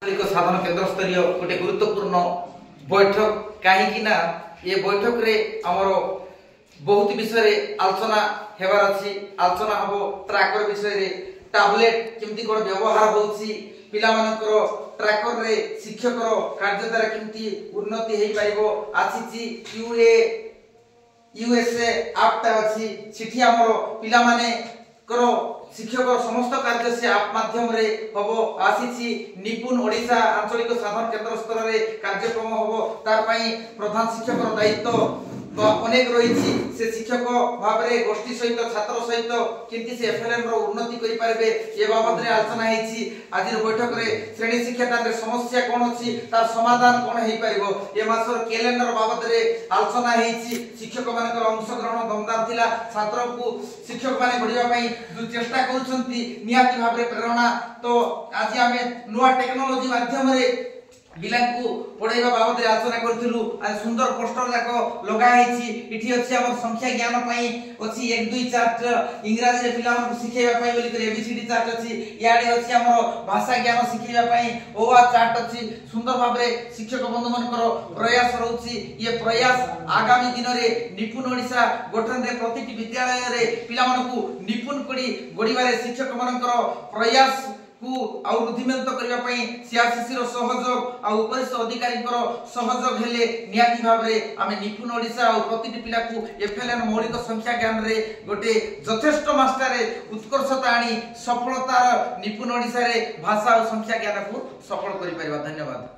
साधन केन्द्र स्तरीय गोटे गुरुत्वपूर्ण बैठक कहीं ये बैठक रे आमर बहुत विषय आलोचना हेबार अच्छी आलोचना हम ट्राकर विषय टैबलेट केमती कोन व्यवहार होउची पिला मानकर ट्राकर रे शिक्षक कार्य द्वारा केमती उन्नति हेई पाइबो आसीची यूएसए ऐप अच्छी सिठी हमर पिला माने करो शिक्षक समस्त कार्य से आप माध्यम रे हबो आसीची निपुण ओडिशा आंचलिक साधन केन्द्र स्तर रे कार्यक्रम हबो तार पई प्रधान शिक्षक दायित्व अनेक रही से शिक्षक भाव में गोष्ठी सहित छात्र सहित किंती से एफएलएन रो उन्नति करि पारबे ए बाबत रे आलोचना हेछि। आज बैठक रे श्रेणी शिक्षादान रे समस्या कोन अछि तार समाधान कोन हेई पारिबो ए मासर कैलेंडर बाबत रे आलोचना हेछि। शिक्षक मानकर अंशग्रहण दमदार थिला छात्र को शिक्षक माने बढ़िया पई जो चेष्टा करूछंती नियाति भाव रे प्रेरणा तो आज हमें नुवा टेक्नोलॉजी माध्यम रे बिलांकु पढाइबा बाबत रे आलोचना करथिलु। आज सुंदर पोस्टर जाको लगा हेछि इठी अछि हमर संख्या ज्ञान पई अछि 1 2 4 इंग्रजी रे पिला मन सिखेबा पई बोली करे एबीसीडी चार्ट अछि याडे अछि हमर भाषा ज्ञान सिखेबा पई ओआ चार्ट अछि। सुंदर भाव रे शिक्षक बंधु मनकर प्रयास रहउछि ये प्रयास आगामी दिन रे निपुण ओडिसा गठन रे प्रतिटी विद्यालय रे पिला मनकु निपुण करी गढिबारे शिक्षक मनकर प्रयास को आउ रुद्धिमंत करबा पई सीआरसीसी रो सहयोग आ उपरिस्थ अधिकारी सहयोग हेले नियाति भाव रे आमे निपुण ओडिसा आ प्रतिटी पिला को एफएलएन मौलिक संख्या ज्ञान रे गोटे यथेष्ट मास्टर रे उत्कर्षता आनी सफलता निपुण ओडिसा रे भाषा और संख्या ज्ञान को सफल करि परिबा। धन्यवाद।